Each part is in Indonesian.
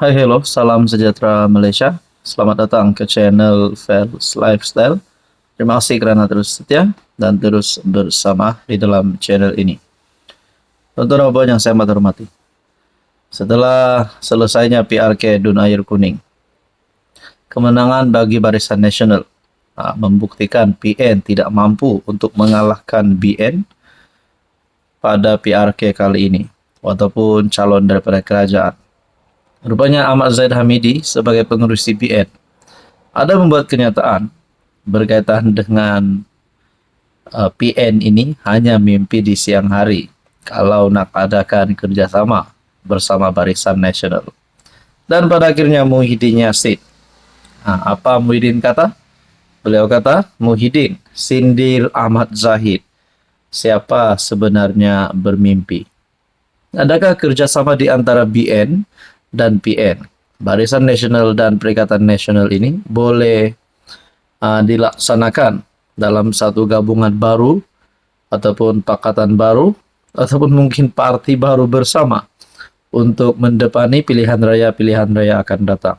Hai, hello, salam sejahtera Malaysia. Selamat datang ke channel Fels Lifestyle. Terima kasih kerana terus setia dan terus bersama di dalam channel ini. Tuan-tuan dan puan yang saya hormati, setelah selesainya PRK Dun Air Kuning, kemenangan bagi Barisan Nasional membuktikan PN tidak mampu untuk mengalahkan BN pada PRK kali ini, ataupun calon daripada kerajaan. Rupanya Ahmad Zahid Hamidi sebagai pengurus CPN ada membuat kenyataan berkaitan dengan PN ini hanya mimpi di siang hari kalau nak adakan kerjasama bersama Barisan Nasional. Dan pada akhirnya Muhyiddin Yassin. Apa Muhyiddin kata? Beliau kata, Muhyiddin sindir Ahmad Zahid. Siapa sebenarnya bermimpi? Adakah kerjasama di antara BN dan PN, Barisan Nasional dan Perikatan Nasional ini boleh dilaksanakan dalam satu gabungan baru ataupun pakatan baru ataupun mungkin parti baru bersama untuk mendepani pilihan raya akan datang?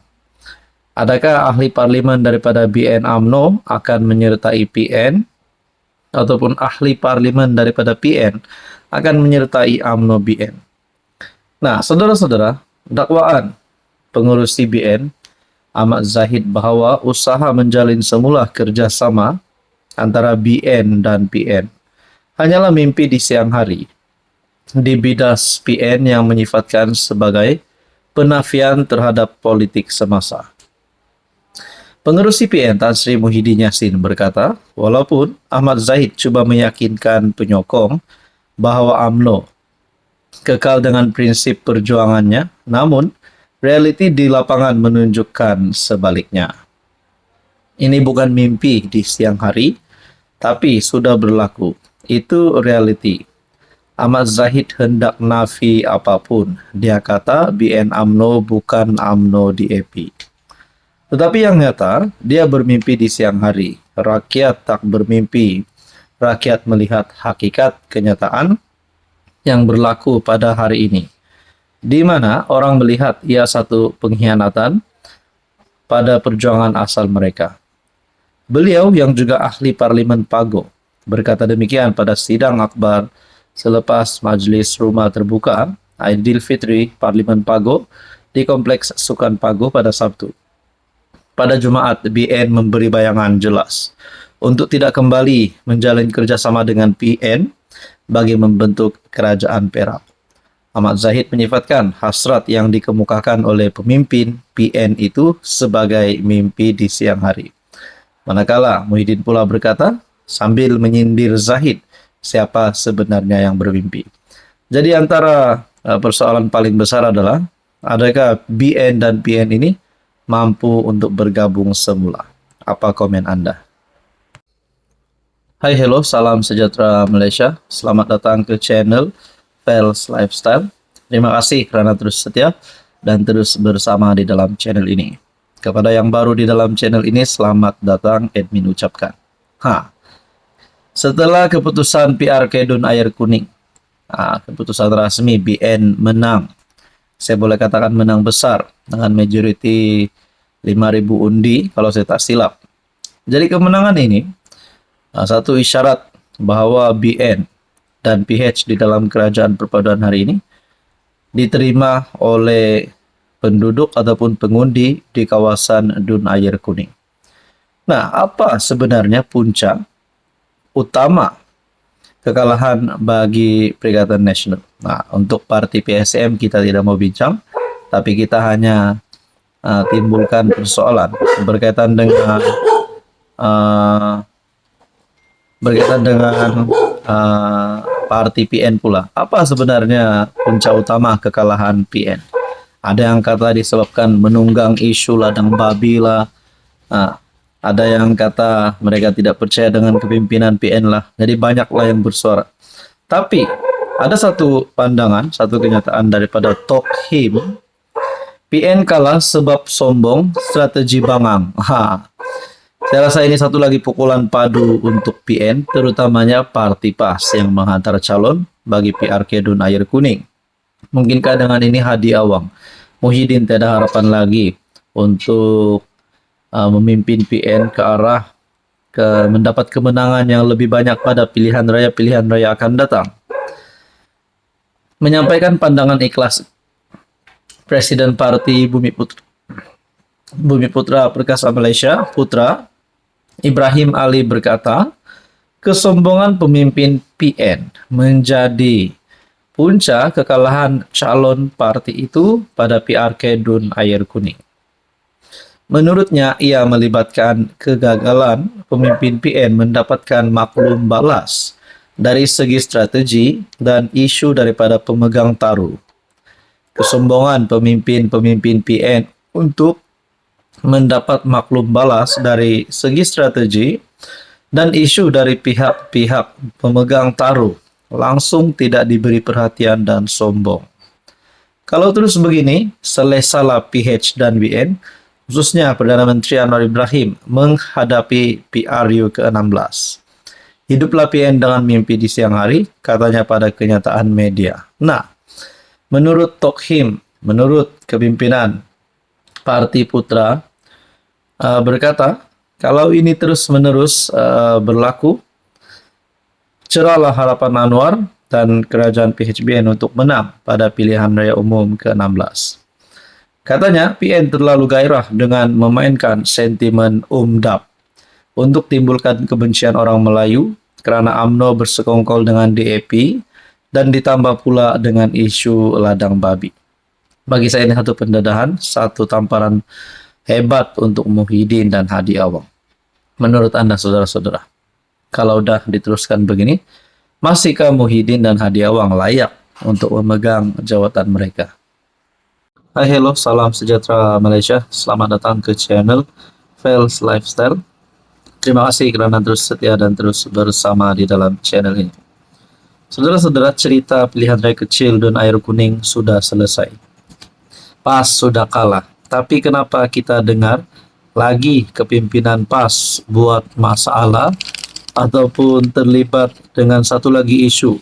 Adakah ahli parlimen daripada BN UMNO akan menyertai PN ataupun ahli parlimen daripada PN akan menyertai UMNO BN? Nah, saudara-saudara, dakwaan pengurus CBN Ahmad Zahid bahawa usaha menjalin semula kerjasama antara BN dan PN hanyalah mimpi di siang hari, dibidas PN yang menyifatkan sebagai penafian terhadap politik semasa. Pengurus CPN Tan Sri Muhyiddin Yassin berkata, walaupun Ahmad Zahid cuba meyakinkan penyokong bahawa UMNO kekal dengan prinsip perjuangannya, namun realiti di lapangan menunjukkan sebaliknya. Ini bukan mimpi di siang hari, tapi sudah berlaku. Itu realiti. Ahmad Zahid hendak nafi apapun. Dia kata BN UMNO bukan UMNO DAP. Tetapi yang nyata, dia bermimpi di siang hari. Rakyat tak bermimpi. Rakyat melihat hakikat kenyataan yang berlaku pada hari ini, di mana orang melihat ia satu pengkhianatan pada perjuangan asal mereka. Beliau yang juga ahli parlimen Pago berkata demikian pada sidang akbar selepas majlis rumah terbuka Aidilfitri Parlimen Pago di Kompleks Sukan Pago pada Sabtu. Pada Jumaat, BN memberi bayangan jelas untuk tidak kembali menjalin kerjasama dengan PN bagi membentuk kerajaan Perak. Ahmad Zahid menyifatkan hasrat yang dikemukakan oleh pemimpin PN itu sebagai mimpi di siang hari. Manakala Muhyiddin pula berkata, sambil menyindir Zahid, siapa sebenarnya yang bermimpi. Jadi antara persoalan paling besar adalah, adakah BN dan PN ini mampu untuk bergabung semula? Apa komen Anda? Hai, hello, salam sejahtera Malaysia. Selamat datang ke channel Fels Lifestyle. Terima kasih kerana terus setia dan terus bersama di dalam channel ini. Kepada yang baru di dalam channel ini, selamat datang admin ucapkan. Setelah keputusan PRK Dun Air Kuning, keputusan rasmi BN menang. Saya boleh katakan menang besar dengan majoriti 5.000 undi kalau saya tak silap. Jadi kemenangan ini satu isyarat bahawa BN dan PH di dalam kerajaan perpaduan hari ini diterima oleh penduduk ataupun pengundi di kawasan Dun Air Kuning. Nah, apa sebenarnya punca utama kekalahan bagi Perikatan Nasional? Nah, untuk parti PSM kita tidak mau bincang, tapi kita hanya timbulkan persoalan berkaitan dengan parti PN pula. Apa sebenarnya punca utama kekalahan PN? Ada yang kata disebabkan menunggang isu ladang babi lah. Ada yang kata mereka tidak percaya dengan kepimpinan PN lah. Jadi banyaklah yang bersuara. Tapi ada satu pandangan, satu kenyataan daripada Tok Him. PN kalah sebab sombong, strategi bangang. Saya rasa ini satu lagi pukulan padu untuk PN, terutamanya Parti PAS yang menghantar calon bagi PRK Dun Air Kuning. Mungkinkah dengan ini Hadi Awang Muhyiddin tiada harapan lagi untuk memimpin PN ke arah mendapat kemenangan yang lebih banyak pada pilihan raya akan datang. Menyampaikan pandangan ikhlas, Presiden Parti Bumi Putra Perkasa Malaysia, Putra Ibrahim Ali berkata, kesombongan pemimpin PN menjadi punca kekalahan calon parti itu pada PRK Dun Air Kuning. Menurutnya, ia melibatkan kegagalan pemimpin PN mendapatkan maklum balas dari segi strategi dan isu daripada pemegang taruh. Kesombongan pemimpin PN untuk mendapat maklum balas dari segi strategi dan isu dari pihak-pihak pemegang taruh langsung tidak diberi perhatian dan sombong. Kalau terus begini, selesalah PH dan WN, khususnya Perdana Menteri Anwar Ibrahim, menghadapi PRU ke-16. Hiduplah PN dengan mimpi di siang hari, katanya pada kenyataan media. Nah, menurut Tokhim, menurut kepimpinan Parti Putra, berkata, kalau ini terus-menerus berlaku, cerahlah harapan Anwar dan kerajaan PHBN untuk menang pada pilihan raya umum ke-16. Katanya, PN terlalu gairah dengan memainkan sentimen UMDAP untuk timbulkan kebencian orang Melayu kerana UMNO bersekongkol dengan DAP dan ditambah pula dengan isu ladang babi. Bagi saya ini satu pendedahan, satu tamparan hebat untuk Muhyiddin dan Hadi Awang. Menurut Anda, saudara-saudara, kalau dah diteruskan begini, masihkah Muhyiddin dan Hadi Awang layak untuk memegang jawatan mereka? Hai, hello, salam sejahtera Malaysia. Selamat datang ke channel Fels Lifestyle. Terima kasih kerana terus setia dan terus bersama di dalam channel ini. Saudara-saudara, cerita pilihan raya kecil Dun Air Kuning sudah selesai. PAS sudah kalah. Tapi kenapa kita dengar lagi kepimpinan PAS buat masalah ataupun terlibat dengan satu lagi isu?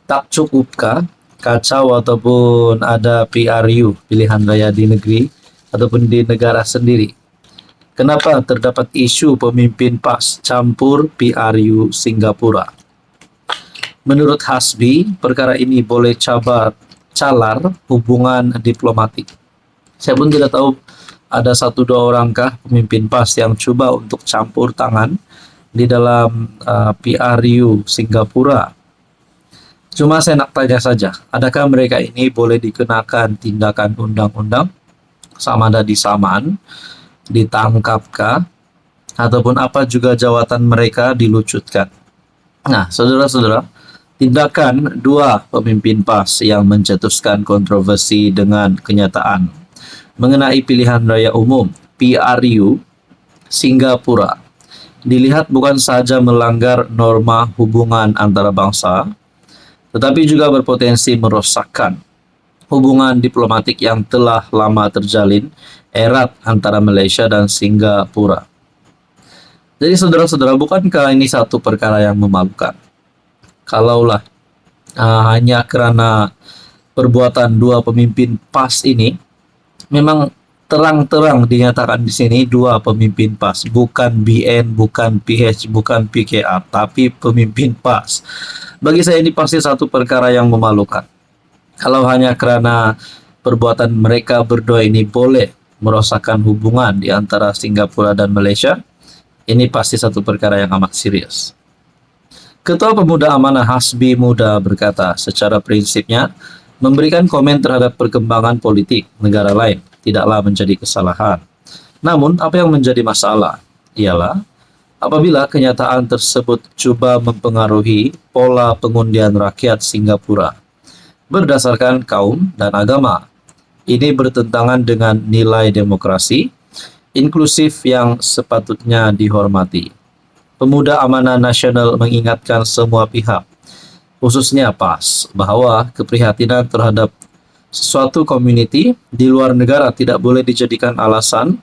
Tak cukupkah kacau ataupun ada PRU, pilihan raya di negeri ataupun di negara sendiri? Kenapa terdapat isu pemimpin PAS campur PRU Singapura? Menurut Hasbi, perkara ini boleh calar hubungan diplomatik. Saya pun tidak tahu ada 1-2 orangkah pemimpin PAS yang coba untuk campur tangan di dalam PRU Singapura. Cuma saya nak tanya saja, adakah mereka ini boleh dikenakan tindakan undang-undang sama ada disaman, ditangkapkah, ataupun apa juga jawatan mereka dilucutkan? Nah, saudara-saudara, tindakan 2 pemimpin PAS yang mencetuskan kontroversi dengan kenyataan mengenai pilihan raya umum PRU Singapura dilihat bukan saja melanggar norma hubungan antara bangsa, tetapi juga berpotensi merosakkan hubungan diplomatik yang telah lama terjalin erat antara Malaysia dan Singapura. Jadi saudara-saudara, bukankah ini satu perkara yang memalukan? Kalaulah hanya kerana perbuatan 2 pemimpin PAS ini, memang terang-terang dinyatakan di sini 2 pemimpin PAS, bukan BN, bukan PH, bukan PKR, tapi pemimpin PAS. Bagi saya ini pasti satu perkara yang memalukan. Kalau hanya kerana perbuatan mereka berdua ini boleh merosakkan hubungan di antara Singapura dan Malaysia, ini pasti satu perkara yang amat serius. Ketua Pemuda Amanah Hasbi Muda berkata, secara prinsipnya, memberikan komen terhadap perkembangan politik negara lain tidaklah menjadi kesalahan. Namun, apa yang menjadi masalah ialah apabila kenyataan tersebut cuba mempengaruhi pola pengundian rakyat Singapura berdasarkan kaum dan agama. Ini bertentangan dengan nilai demokrasi inklusif yang sepatutnya dihormati. Pemuda Amanah Nasional mengingatkan semua pihak, khususnya PAS, bahwa keprihatinan terhadap suatu komuniti di luar negara tidak boleh dijadikan alasan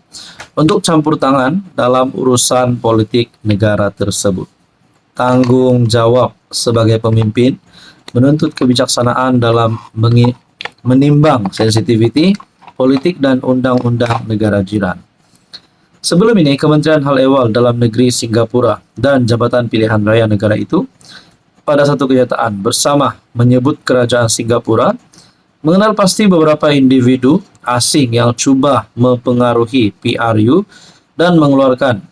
untuk campur tangan dalam urusan politik negara tersebut. Tanggung jawab sebagai pemimpin menuntut kebijaksanaan dalam menimbang sensitivity politik dan undang-undang negara jiran. Sebelum ini, Kementerian Hal Ehwal Dalam Negeri Singapura dan Jabatan Pilihan Raya Negara itu pada satu kenyataan bersama menyebut kerajaan Singapura mengenal pasti beberapa individu asing yang coba mempengaruhi PRU dan mengeluarkan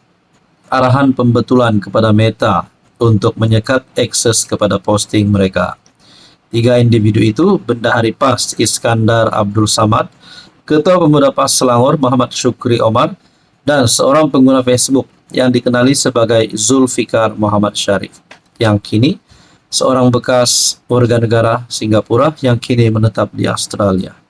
arahan pembetulan kepada Meta untuk menyekat akses kepada posting mereka. 3 individu itu Bendahari PAS Iskandar Abdul Samad, Ketua Pemuda PAS Selangor Muhammad Syukri Omar, dan seorang pengguna Facebook yang dikenali sebagai Zulfikar Muhammad Syarif, yang kini seorang bekas warga negara Singapura yang kini menetap di Australia.